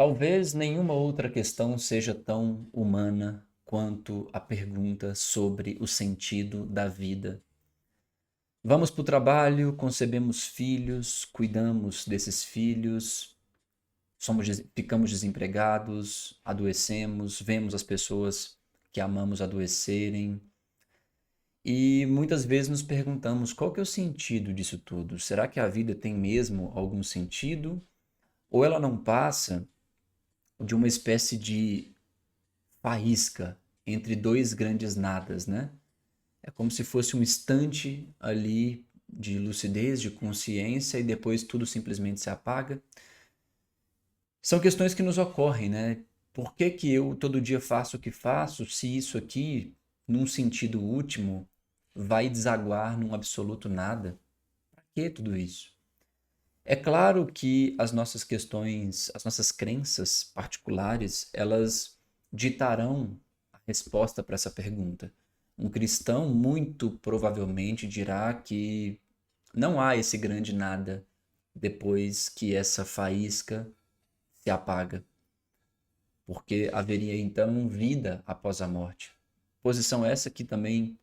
Talvez nenhuma outra questão seja tão humana quanto a pergunta sobre o sentido da vida. Vamos para o trabalho, concebemos filhos, cuidamos desses filhos, ficamos desempregados, adoecemos, vemos as pessoas que amamos adoecerem e muitas vezes nos perguntamos qual que é o sentido disso tudo? Será que a vida tem mesmo algum sentido? Ou ela não passa de uma espécie de faísca entre dois grandes nadas, né? É como se fosse um instante ali de lucidez, de consciência e depois tudo simplesmente se apaga. São questões que nos ocorrem, né? Por que que eu todo dia faço o que faço se isso aqui, num sentido último, vai desaguar num absoluto nada? Para que tudo isso? É claro que as nossas questões, as nossas crenças particulares, elas ditarão a resposta para essa pergunta. Um cristão muito provavelmente dirá que não há esse grande nada depois que essa faísca se apaga, porque haveria então vida após a morte. Posição essa que também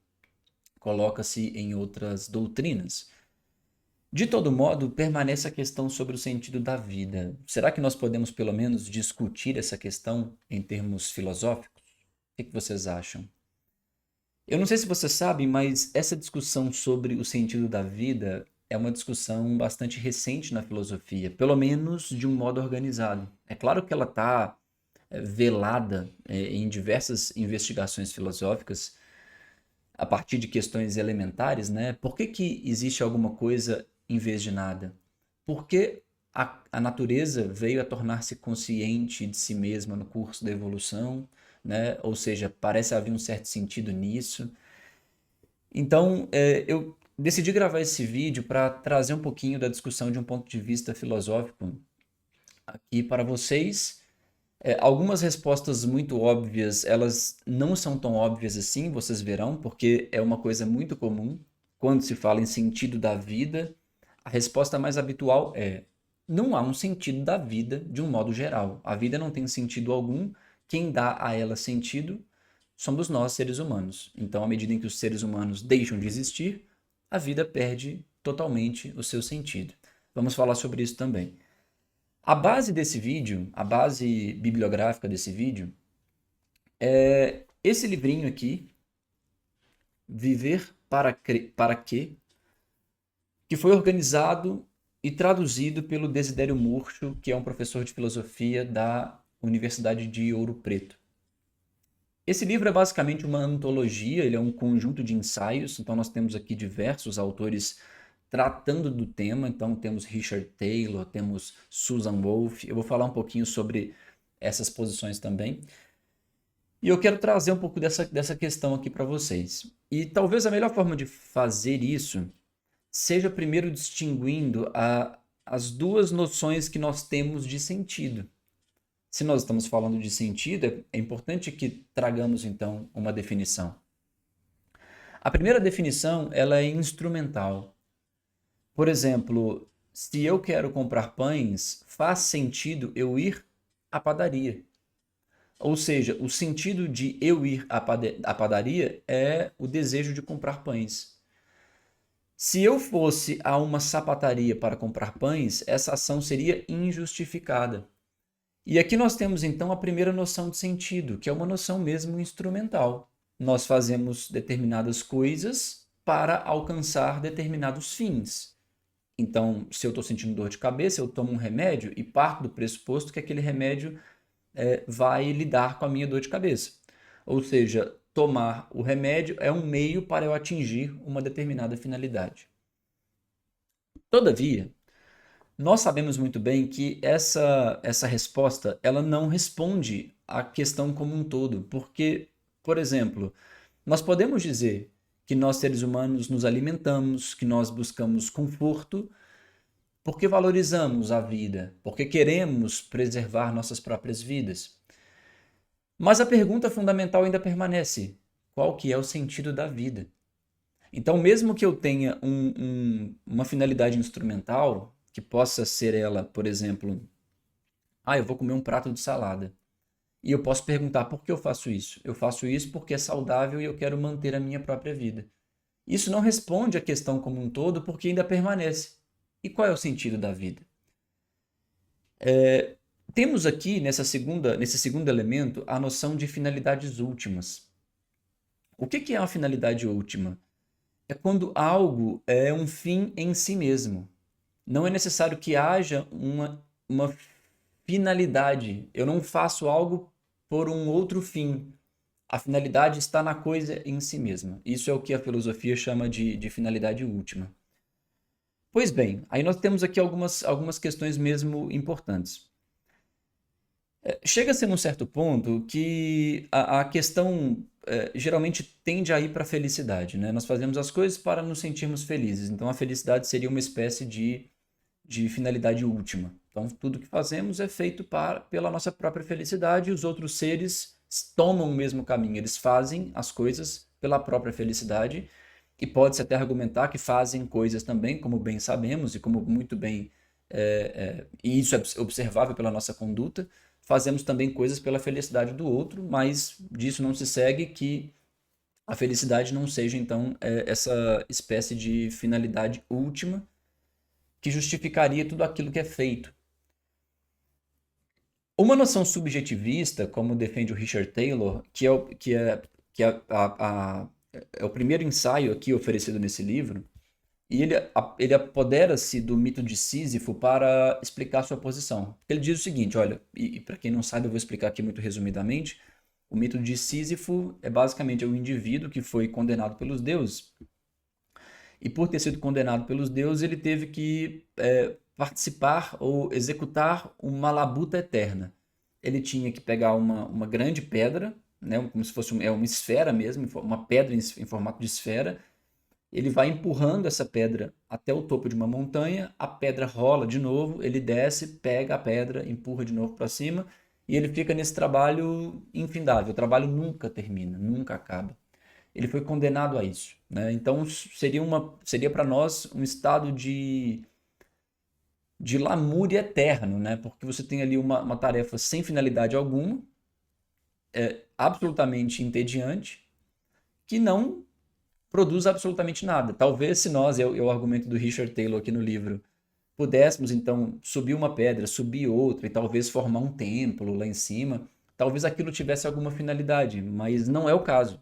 coloca-se em outras doutrinas. De todo modo, permanece a questão sobre o sentido da vida. Será que nós podemos, pelo menos, discutir essa questão em termos filosóficos? O que vocês acham? Eu não sei se você sabe, mas essa discussão sobre o sentido da vida é uma discussão bastante recente na filosofia, pelo menos de um modo organizado. É claro que ela está velada em diversas investigações filosóficas a partir de questões elementares, né? Por que que existe alguma coisa em vez de nada? Por que a natureza veio a tornar-se consciente de si mesma no curso da evolução, né? Ou seja, parece haver um certo sentido nisso. Então, eu decidi gravar esse vídeo para trazer um pouquinho da discussão de um ponto de vista filosófico aqui para vocês. Algumas respostas muito óbvias, elas não são tão óbvias assim, vocês verão, porque é uma coisa muito comum quando se fala em sentido da vida. A resposta mais habitual é: não há um sentido da vida de um modo geral. A vida não tem sentido algum. Quem dá a ela sentido somos nós, seres humanos. Então, à medida em que os seres humanos deixam de existir, a vida perde totalmente o seu sentido. Vamos falar sobre isso também. A base desse vídeo, a base bibliográfica desse vídeo, é esse livrinho aqui, Viver para Quê, que foi organizado e traduzido pelo Desidério Murcho, que é um professor de filosofia da Universidade de Ouro Preto. Esse livro é basicamente uma antologia, ele é um conjunto de ensaios, então nós temos aqui diversos autores tratando do tema, então temos Richard Taylor, temos Susan Wolff, eu vou falar um pouquinho sobre essas posições também. E eu quero trazer um pouco dessa questão aqui para vocês. E talvez a melhor forma de fazer isso seja primeiro distinguindo as duas noções que nós temos de sentido. Se nós estamos falando de sentido, é importante que tragamos então uma definição. A primeira definição, ela é instrumental. Por exemplo, se eu quero comprar pães, faz sentido eu ir à padaria. Ou seja, o sentido de eu ir à padaria é o desejo de comprar pães. Se eu fosse a uma sapataria para comprar pães, essa ação seria injustificada. E aqui nós temos então a primeira noção de sentido, que é uma noção mesmo instrumental. Nós fazemos determinadas coisas para alcançar determinados fins. Então, se eu estou sentindo dor de cabeça, eu tomo um remédio e parto do pressuposto que aquele remédio vai lidar com a minha dor de cabeça. Ou seja, tomar o remédio é um meio para eu atingir uma determinada finalidade. Todavia, nós sabemos muito bem que essa resposta ela não responde à questão como um todo, porque, por exemplo, nós podemos dizer que nós seres humanos nos alimentamos, que nós buscamos conforto, porque valorizamos a vida, porque queremos preservar nossas próprias vidas. Mas a pergunta fundamental ainda permanece: qual que é o sentido da vida? Então, mesmo que eu tenha uma finalidade instrumental, que possa ser ela, por exemplo, eu vou comer um prato de salada. E eu posso perguntar por que eu faço isso? Eu faço isso porque é saudável e eu quero manter a minha própria vida. Isso não responde à questão como um todo porque ainda permanece. E qual é o sentido da vida? Temos aqui nesse segundo elemento a noção de finalidades últimas. O que é uma finalidade última? É quando algo é um fim em si mesmo. Não é necessário que haja uma finalidade. Eu não faço algo por um outro fim. A finalidade está na coisa em si mesma. Isso é o que a filosofia chama de finalidade última. Pois bem, aí nós temos aqui algumas questões mesmo importantes. Chega a ser num certo ponto que a questão geralmente tende a ir para a felicidade, né? Nós fazemos as coisas para nos sentirmos felizes. Então a felicidade seria uma espécie de finalidade última. Então tudo que fazemos é feito pela nossa própria felicidade e os outros seres tomam o mesmo caminho. Eles fazem as coisas pela própria felicidade e pode-se até argumentar que fazem coisas também, como bem sabemos e como muito bem e isso é observável pela nossa conduta. Fazemos também coisas pela felicidade do outro, mas disso não se segue que a felicidade não seja, então, essa espécie de finalidade última que justificaria tudo aquilo que é feito. Uma noção subjetivista, como defende o Richard Taylor, é o primeiro ensaio aqui oferecido nesse livro, e ele apodera-se do mito de Sísifo para explicar sua posição. Ele diz o seguinte, olha, e para quem não sabe, eu vou explicar aqui muito resumidamente, o mito de Sísifo é basicamente um indivíduo que foi condenado pelos deuses. E por ter sido condenado pelos deuses, ele teve que participar ou executar uma labuta eterna. Ele tinha que pegar uma grande pedra, né, como se fosse uma esfera mesmo, uma pedra em formato de esfera. Ele vai empurrando essa pedra até o topo de uma montanha, a pedra rola de novo, ele desce, pega a pedra, empurra de novo para cima e ele fica nesse trabalho infindável. O trabalho nunca termina, nunca acaba. Ele foi condenado a isso, né? Então seria para nós um estado de lamúria eterno, né? Porque você tem ali uma tarefa sem finalidade alguma, absolutamente entediante, que não produz absolutamente nada. Talvez se nós, é o argumento do Richard Taylor aqui no livro, pudéssemos então subir uma pedra, subir outra e talvez formar um templo lá em cima, talvez aquilo tivesse alguma finalidade, mas não é o caso.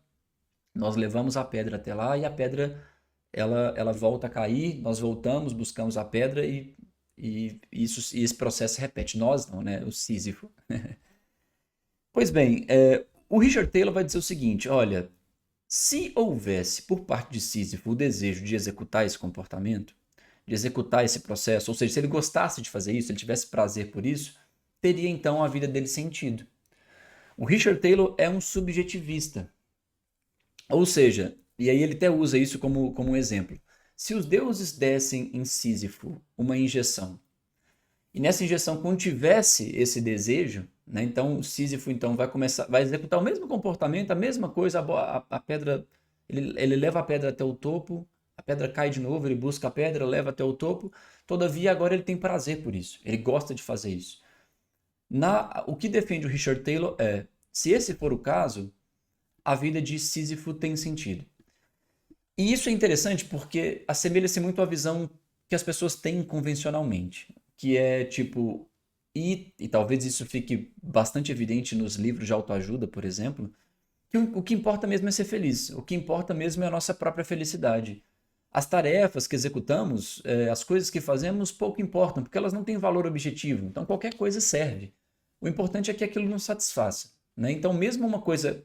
Nós levamos a pedra até lá e a pedra ela volta a cair, nós voltamos, buscamos a pedra e esse processo se repete. Nós não, né? O Sísifo. Pois bem, o Richard Taylor vai dizer o seguinte, olha, se houvesse por parte de Sísifo o desejo de executar esse comportamento, de executar esse processo, ou seja, se ele gostasse de fazer isso, se ele tivesse prazer por isso, teria então a vida dele sentido. O Richard Taylor é um subjetivista. Ou seja, e aí ele até usa isso como um exemplo. Se os deuses dessem em Sísifo uma injeção, e nessa injeção contivesse esse desejo, né, então Sísifo então vai executar o mesmo comportamento, a mesma coisa, a pedra, ele leva a pedra até o topo, a pedra cai de novo, ele busca a pedra, leva até o topo, todavia agora ele tem prazer por isso, ele gosta de fazer isso. O que defende o Richard Taylor se esse for o caso, a vida de Sísifo tem sentido. E isso é interessante porque assemelha-se muito à visão que as pessoas têm convencionalmente, que é tipo, e talvez isso fique bastante evidente nos livros de autoajuda, por exemplo, que o que importa mesmo é ser feliz, o que importa mesmo é a nossa própria felicidade. As tarefas que executamos, as coisas que fazemos, pouco importam, porque elas não têm valor objetivo, então qualquer coisa serve. O importante é que aquilo nos satisfaça, né? Então, mesmo uma coisa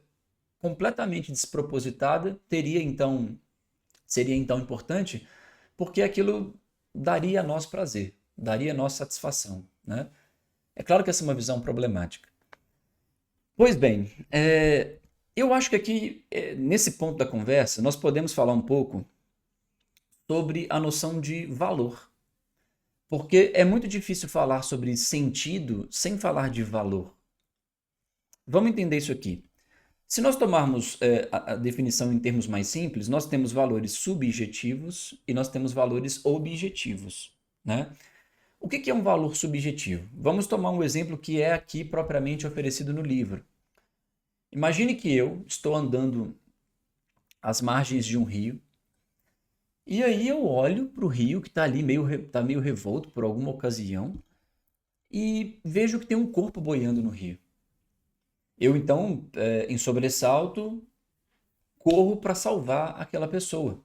completamente despropositada seria então importante, porque aquilo daria a nós prazer, daria a nós satisfação, né? É claro que essa é uma visão problemática. Pois bem, eu acho que aqui, nesse ponto da conversa, nós podemos falar um pouco sobre a noção de valor. Porque é muito difícil falar sobre sentido sem falar de valor. Vamos entender isso aqui. Se nós tomarmos a definição em termos mais simples, nós temos valores subjetivos e nós temos valores objetivos, né? O que é um valor subjetivo? Vamos tomar um exemplo que é aqui propriamente oferecido no livro. Imagine que eu estou andando às margens de um rio e aí eu olho para o rio que está ali tá meio revolto por alguma ocasião e vejo que tem um corpo boiando no rio. Eu então, em sobressalto, corro para salvar aquela pessoa.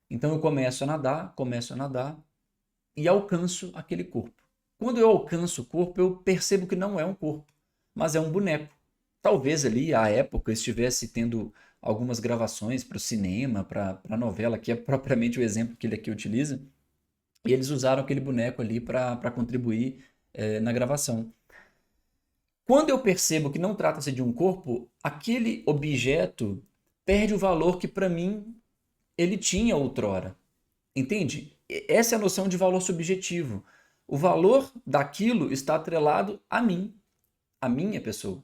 Então eu começo a nadar e alcanço aquele corpo. Quando eu alcanço o corpo, eu percebo que não é um corpo, mas é um boneco. Talvez ali, à época, estivesse tendo algumas gravações para o cinema, para a novela, que é propriamente o exemplo que ele aqui utiliza, e eles usaram aquele boneco ali para contribuir na gravação. Quando eu percebo que não trata-se de um corpo, aquele objeto perde o valor que para mim ele tinha outrora. Entende? Essa é a noção de valor subjetivo. O valor daquilo está atrelado a mim, a minha pessoa.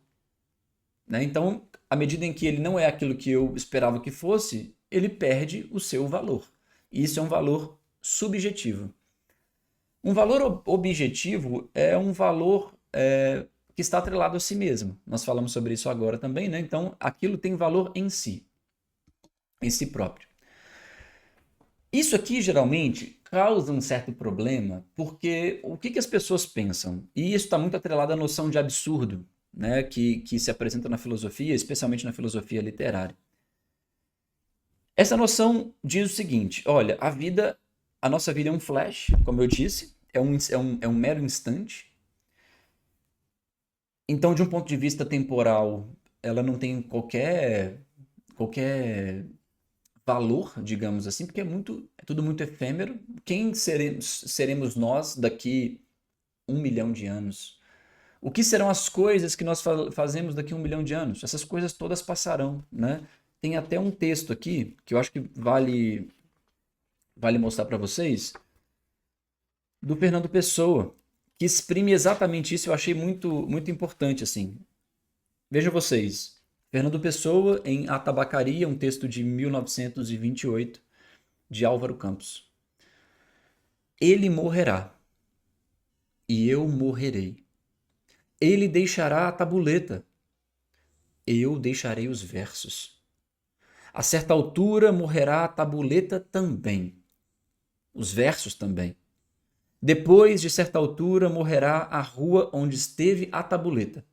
Né? Então, à medida em que ele não é aquilo que eu esperava que fosse, ele perde o seu valor. E isso é um valor subjetivo. Um valor objetivo é um valor que está atrelado a si mesmo. Nós falamos sobre isso agora também, né? Então, aquilo tem valor em si próprio. Isso aqui geralmente causa um certo problema, porque o que as pessoas pensam? E isso está muito atrelado à noção de absurdo, né, que se apresenta na filosofia, especialmente na filosofia literária. Essa noção diz o seguinte: olha, a nossa vida é um flash, como eu disse, é um mero instante. Então, de um ponto de vista temporal, ela não tem qualquer valor, digamos assim, porque é tudo muito efêmero. Quem seremos nós daqui 1 milhão de anos? O que serão as coisas que nós fazemos daqui a 1 milhão de anos? Essas coisas todas passarão, né? Tem até um texto aqui que eu acho que vale mostrar para vocês, do Fernando Pessoa, que exprime exatamente isso. Eu achei muito importante, assim. Vejam vocês. Fernando Pessoa, em A Tabacaria, um texto de 1928, de Álvaro Campos. Ele morrerá, e eu morrerei. Ele deixará a tabuleta, eu deixarei os versos. A certa altura morrerá a tabuleta também, os versos também. Depois de certa altura morrerá a rua onde esteve a tabuleta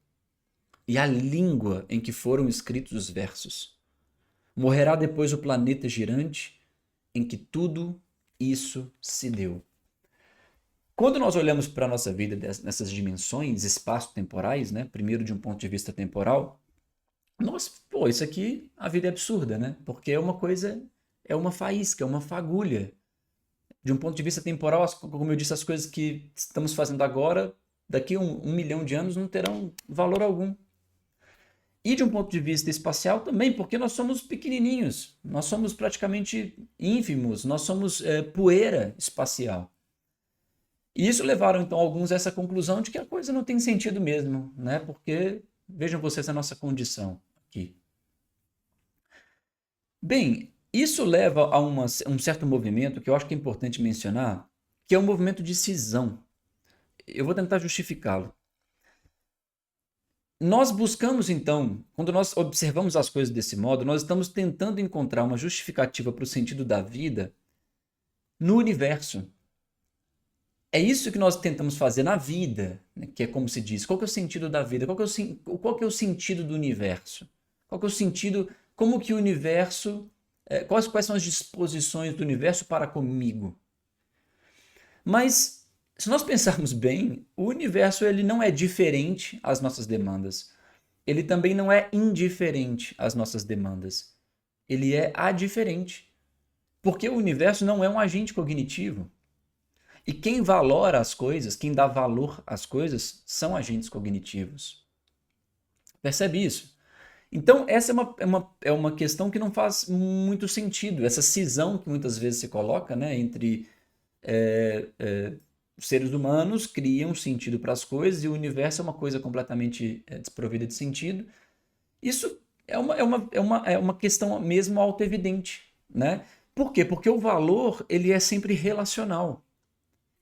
e a língua em que foram escritos os versos. Morrerá depois o planeta girante em que tudo isso se deu. Quando nós olhamos para a nossa vida nessas dimensões espaço-temporais, né? Primeiro de um ponto de vista temporal, isso aqui, a vida é absurda, né? Porque é uma coisa, é uma faísca, é uma fagulha. De um ponto de vista temporal, como eu disse, as coisas que estamos fazendo agora, daqui a 1 milhão de anos, não terão valor algum. E de um ponto de vista espacial também, porque nós somos pequenininhos, nós somos praticamente ínfimos, nós somos poeira espacial. E isso levaram então alguns a essa conclusão de que a coisa não tem sentido mesmo, né? Porque vejam vocês a nossa condição aqui. Bem, isso leva a um certo movimento que eu acho que é importante mencionar, que é o movimento de cisão. Eu vou tentar justificá-lo. Nós buscamos, então, quando nós observamos as coisas desse modo, nós estamos tentando encontrar uma justificativa para o sentido da vida no universo. É isso que nós tentamos fazer na vida, né? Que é como se diz, qual que é o sentido da vida? Qual que é o sentido do universo? Qual que é o sentido, como que o universo, quais são as disposições do universo para comigo? Mas, se nós pensarmos bem, o universo ele não é diferente às nossas demandas. Ele também não é indiferente às nossas demandas. Ele é adiferente. Porque o universo não é um agente cognitivo. E quem valora as coisas, quem dá valor às coisas, são agentes cognitivos. Percebe isso? Então, essa é uma questão que não faz muito sentido. Essa cisão que muitas vezes se coloca, né, entre os seres humanos criam sentido para as coisas e o universo é uma coisa completamente desprovida de sentido. Isso é uma questão mesmo autoevidente, né? Por quê? Porque o valor ele é sempre relacional.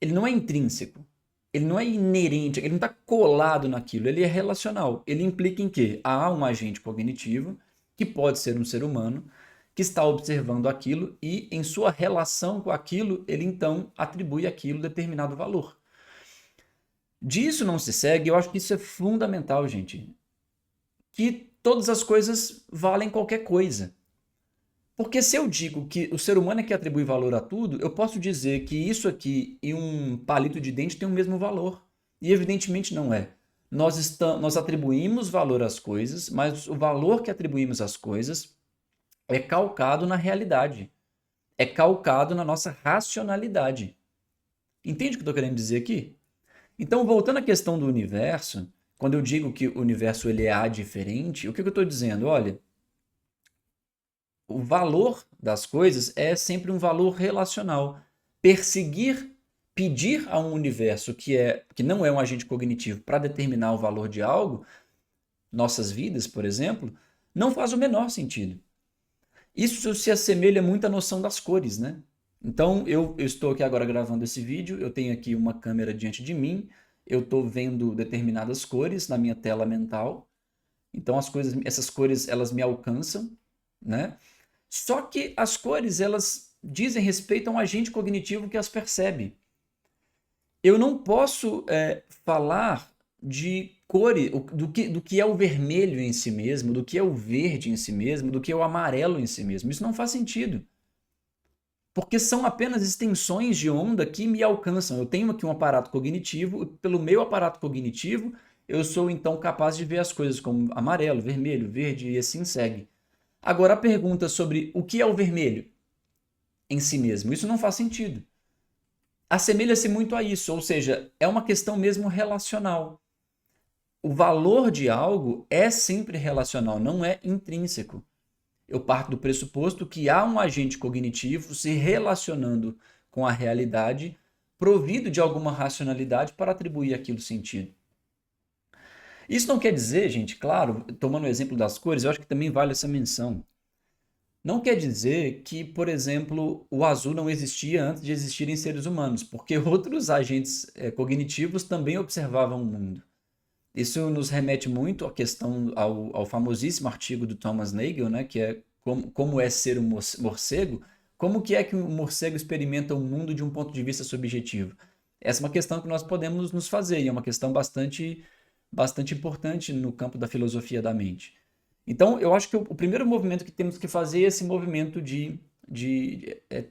ele não é intrínseco, ele não é inerente, ele não está colado naquilo, ele é relacional. Ele implica em que há um agente cognitivo, que pode ser um ser humano, que está observando aquilo e, em sua relação com aquilo, ele então atribui àquilo determinado valor. Disso não se segue, eu acho que isso é fundamental, gente, que todas as coisas valem qualquer coisa. Porque se eu digo que o ser humano é que atribui valor a tudo, eu posso dizer que isso aqui e um palito de dente tem o mesmo valor. E evidentemente não é. Nós atribuímos valor às coisas, mas o valor que atribuímos às coisas é calcado na realidade. É calcado na nossa racionalidade. Entende o que eu estou querendo dizer aqui? Então, voltando à questão do universo, quando eu digo que o universo ele é adiferente, o que eu estou dizendo? Olha, o valor das coisas é sempre um valor relacional. Pedir a um universo que não é um agente cognitivo para determinar o valor de algo, nossas vidas, por exemplo, não faz o menor sentido. Isso se assemelha muito à noção das cores, né? Então, eu estou aqui agora gravando esse vídeo, eu tenho aqui uma câmera diante de mim, eu estou vendo determinadas cores na minha tela mental, então essas cores, elas me alcançam, né? Só que as cores, elas dizem respeito a um agente cognitivo que as percebe. Eu não posso falar de cores, do que é o vermelho em si mesmo, do que é o verde em si mesmo, do que é o amarelo em si mesmo. Isso não faz sentido. Porque são apenas extensões de onda que me alcançam. Eu tenho aqui um aparato cognitivo, pelo meu aparato cognitivo, eu sou então capaz de ver as coisas como amarelo, vermelho, verde e assim segue. Agora a pergunta sobre o que é o vermelho em si mesmo, isso não faz sentido. Assemelha-se muito a isso, ou seja, é uma questão mesmo relacional. O valor de algo é sempre relacional, não é intrínseco. Eu parto do pressuposto que há um agente cognitivo se relacionando com a realidade, provido de alguma racionalidade para atribuir aquilo sentido. Isso não quer dizer, gente, claro, tomando o exemplo das cores, eu acho que também vale essa menção. Não quer dizer que, por exemplo, o azul não existia antes de existirem seres humanos, porque outros agentes cognitivos também observavam o mundo. Isso nos remete muito à questão, ao famosíssimo artigo do Thomas Nagel, né, que é como é ser um morcego, como que é que um morcego experimenta o mundo de um ponto de vista subjetivo. Essa é uma questão que nós podemos nos fazer, e é uma questão bastante importante no campo da filosofia da mente. Então, eu acho que o primeiro movimento que temos que fazer é esse movimento de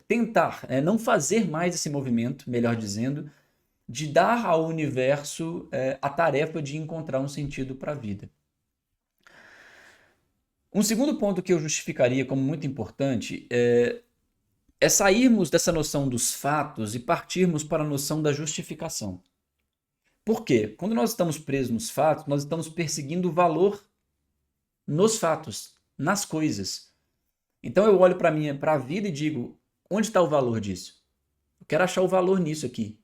tentar, não fazer mais esse movimento, melhor dizendo, de dar ao universo a tarefa de encontrar um sentido para a vida. Um segundo ponto que eu justificaria como muito importante é sairmos dessa noção dos fatos e partirmos para a noção da justificação. Por quê? Quando nós estamos presos nos fatos, nós estamos perseguindo o valor nos fatos, nas coisas. Então eu olho para a vida e digo, onde está o valor disso? Eu quero achar o valor nisso aqui.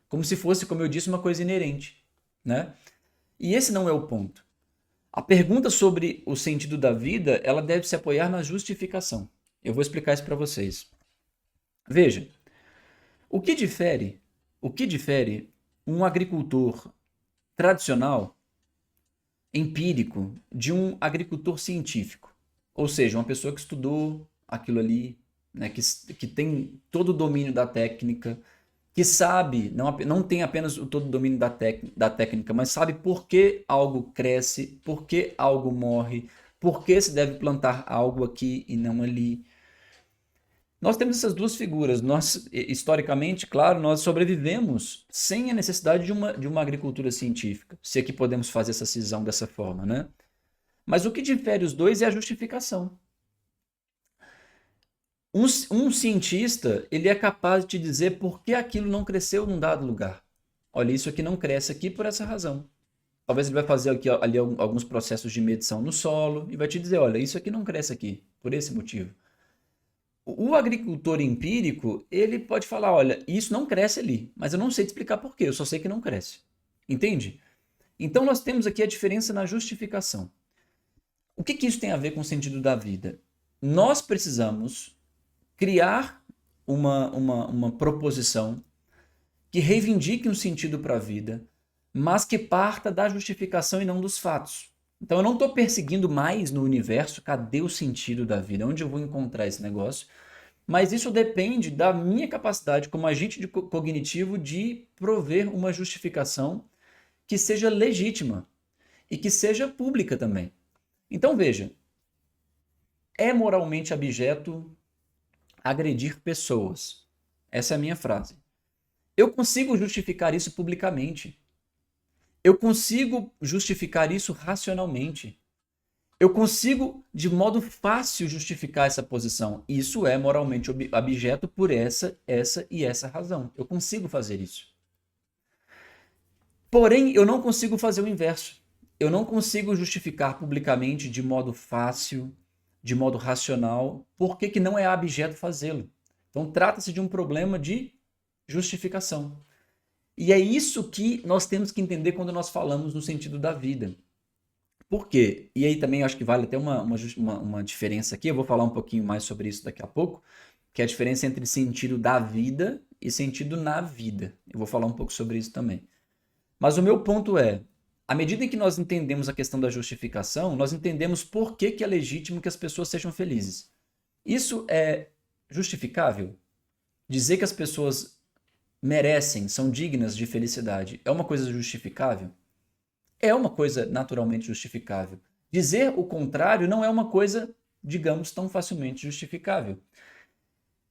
Como se fosse, como eu disse, uma coisa inerente, né? E esse não é o ponto. A pergunta sobre o sentido da vida, ela deve se apoiar na justificação. Eu vou explicar isso para vocês. Veja, o que difere um agricultor tradicional, empírico, de um agricultor científico? Ou seja, uma pessoa que estudou aquilo ali, né, que tem todo o domínio da técnica, que sabe, não tem apenas o todo o domínio da técnica, mas sabe por que algo cresce, por que algo morre, por que se deve plantar algo aqui e não ali. Nós temos essas duas figuras. Nós, historicamente, claro, nós sobrevivemos sem a necessidade de uma agricultura científica, se é que podemos fazer essa cisão dessa forma, né? Mas o que difere os dois é a justificação. Um cientista, ele é capaz de te dizer por que aquilo não cresceu num dado lugar. Olha, isso aqui não cresce aqui por essa razão. Talvez ele vai fazer ali alguns processos de medição no solo e vai te dizer, olha, isso aqui não cresce aqui, por esse motivo. O agricultor empírico, ele pode falar, olha, isso não cresce ali, mas eu não sei te explicar por quê, eu só sei que não cresce. Entende? Então nós temos aqui a diferença na justificação. O que isso tem a ver com o sentido da vida? Nós precisamos criar uma proposição que reivindique um sentido para a vida, mas que parta da justificação e não dos fatos. Então eu não estou perseguindo mais no universo, cadê o sentido da vida? Onde eu vou encontrar esse negócio? Mas isso depende da minha capacidade como agente cognitivo de prover uma justificação que seja legítima e que seja pública também. Então veja, é moralmente abjeto agredir pessoas. Essa é a minha frase. Eu consigo justificar isso publicamente. Eu consigo justificar isso racionalmente. Eu consigo, de modo fácil, justificar essa posição. Isso é moralmente abjeto por essa e essa razão. Eu consigo fazer isso. Porém, eu não consigo fazer o inverso. Eu não consigo justificar publicamente de modo fácil, de modo racional, por que não é abjeto fazê-lo. Então, trata-se de um problema de justificação. E é isso que nós temos que entender quando nós falamos no sentido da vida. Por quê? E aí também acho que vale até uma diferença aqui, eu vou falar um pouquinho mais sobre isso daqui a pouco, que é a diferença entre sentido da vida e sentido na vida. Eu vou falar um pouco sobre isso também. Mas o meu ponto é, à medida em que nós entendemos a questão da justificação, nós entendemos por que é legítimo que as pessoas sejam felizes. Isso é justificável? Dizer que as pessoas merecem, são dignas de felicidade, é uma coisa justificável? É uma coisa naturalmente justificável. Dizer o contrário não é uma coisa, digamos, tão facilmente justificável.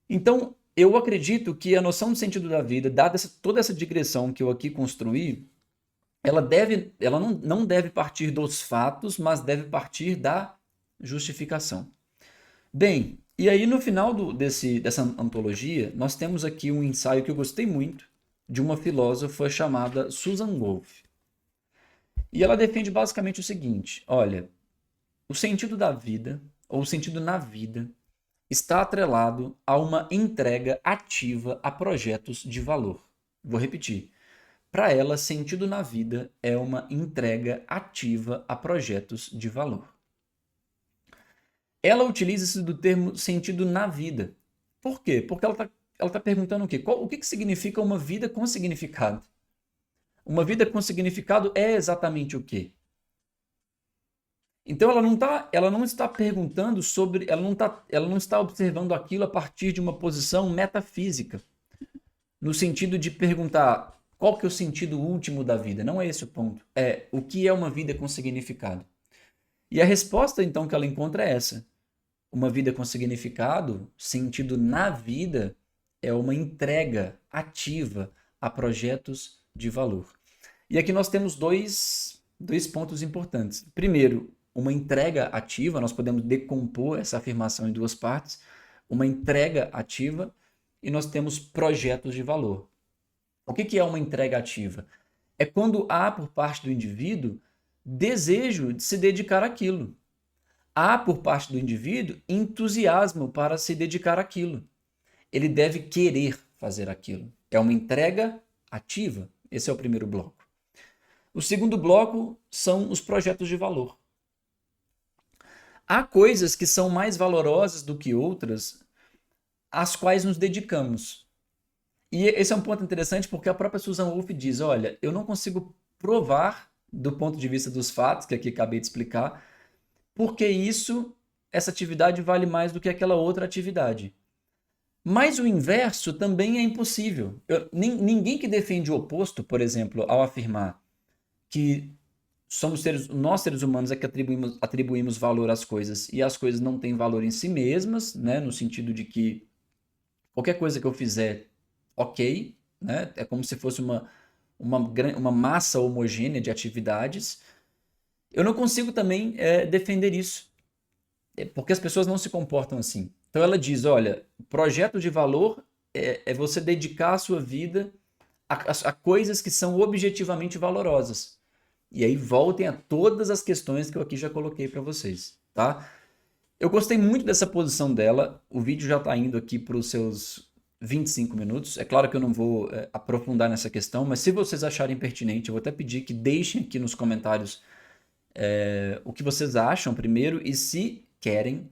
Então, eu acredito que a noção do sentido da vida, dada toda essa digressão que eu aqui construí, ela não deve partir dos fatos, mas deve partir da justificação. Bem, e aí no final dessa antologia, nós temos aqui um ensaio que eu gostei muito, de uma filósofa chamada Susan Wolff. E ela defende basicamente o seguinte, olha, o sentido da vida, ou o sentido na vida, está atrelado a uma entrega ativa a projetos de valor. Vou repetir. Para ela, sentido na vida é uma entrega ativa a projetos de valor. Ela utiliza-se do termo sentido na vida. Por quê? Porque ela tá perguntando o quê? O que significa uma vida com significado? Uma vida com significado é exatamente o quê? Então ela não está perguntando sobre, ela não está observando aquilo a partir de uma posição metafísica, no sentido de perguntar qual que é o sentido último da vida. Não é esse o ponto. É o que é uma vida com significado. E a resposta então que ela encontra é essa. Uma vida com significado, sentido na vida, é uma entrega ativa a projetos de valor. E aqui nós temos dois pontos importantes. Primeiro, uma entrega ativa, nós podemos decompor essa afirmação em duas partes. Uma entrega ativa e nós temos projetos de valor. O que é uma entrega ativa? É quando há por parte do indivíduo desejo de se dedicar àquilo. Há por parte do indivíduo entusiasmo para se dedicar àquilo. Ele deve querer fazer aquilo. É uma entrega ativa. Esse é o primeiro bloco. O segundo bloco são os projetos de valor. Há coisas que são mais valorosas do que outras, às quais nos dedicamos. E esse é um ponto interessante porque a própria Susan Wolff diz, olha, eu não consigo provar do ponto de vista dos fatos, que aqui acabei de explicar, porque essa atividade vale mais do que aquela outra atividade. Mas o inverso também é impossível. Ninguém que defende o oposto, por exemplo, ao afirmar que nós seres humanos é que atribuímos valor às coisas e as coisas não têm valor em si mesmas, né? No sentido de que qualquer coisa que eu fizer, ok, né? É como se fosse uma massa homogênea de atividades. Eu não consigo também defender isso, porque as pessoas não se comportam assim. Então ela diz, olha, projeto de valor é você dedicar a sua vida a coisas que são objetivamente valorosas. E aí voltem a todas as questões que eu aqui já coloquei para vocês, tá? Eu gostei muito dessa posição dela, o vídeo já está indo aqui para os seus 25 minutos. É claro que eu não vou aprofundar nessa questão, mas se vocês acharem pertinente, eu vou até pedir que deixem aqui nos comentários o que vocês acham primeiro e se querem,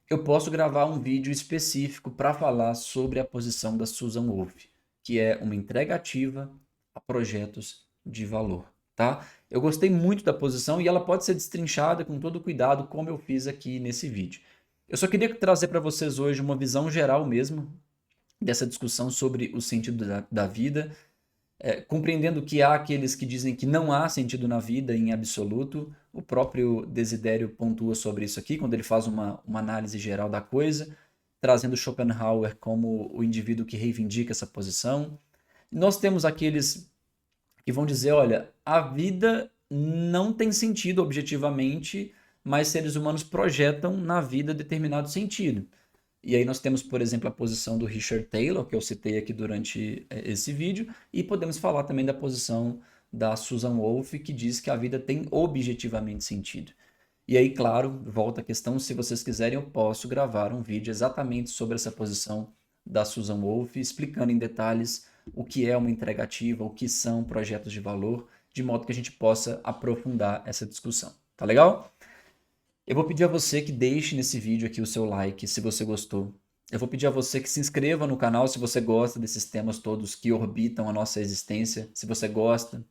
eu posso gravar um vídeo específico para falar sobre a posição da Susan Wolff. que é uma entrega ativa a projetos de valor, tá? Eu gostei muito da posição e ela pode ser destrinchada com todo cuidado, como eu fiz aqui nesse vídeo. Eu só queria trazer para vocês hoje uma visão geral mesmo dessa discussão sobre o sentido da vida, compreendendo que há aqueles que dizem que não há sentido na vida em absoluto. O próprio Desidério pontua sobre isso aqui, quando ele faz uma análise geral da coisa, trazendo Schopenhauer como o indivíduo que reivindica essa posição. Nós temos aqueles que vão dizer, olha, a vida não tem sentido objetivamente, mas seres humanos projetam na vida determinado sentido. E aí nós temos, por exemplo, a posição do Richard Taylor, que eu citei aqui durante esse vídeo, e podemos falar também da posição da Susan Wolff, que diz que a vida tem objetivamente sentido. E aí, claro, volta a questão, se vocês quiserem, eu posso gravar um vídeo exatamente sobre essa posição da Susan Wolff, explicando em detalhes o que é uma entrega ativa, o que são projetos de valor, de modo que a gente possa aprofundar essa discussão. Tá legal? Eu vou pedir a você que deixe nesse vídeo aqui o seu like, se você gostou. Eu vou pedir a você que se inscreva no canal se você gosta desses temas todos que orbitam a nossa existência, se você gosta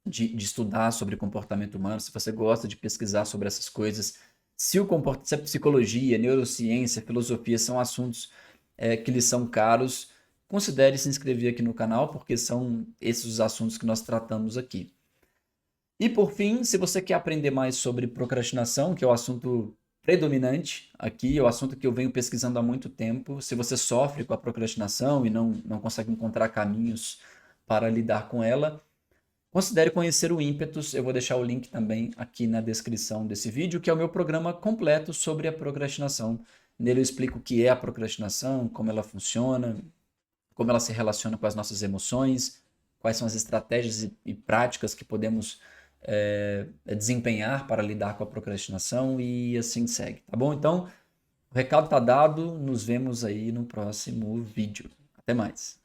de estudar sobre comportamento humano, se você gosta de pesquisar sobre essas coisas, se a psicologia, neurociência, filosofia são assuntos que lhes são caros, considere se inscrever aqui no canal, porque são esses os assuntos que nós tratamos aqui. E por fim, se você quer aprender mais sobre procrastinação, que é o assunto predominante aqui, é o assunto que eu venho pesquisando há muito tempo, se você sofre com a procrastinação e não consegue encontrar caminhos para lidar com ela, considere conhecer o Ímpetus. Eu vou deixar o link também aqui na descrição desse vídeo, que é o meu programa completo sobre a procrastinação. Nele eu explico o que é a procrastinação, como ela funciona, como ela se relaciona com as nossas emoções, quais são as estratégias e práticas que podemos desempenhar para lidar com a procrastinação e assim segue, tá bom? Então, o recado está dado, nos vemos aí no próximo vídeo. Até mais!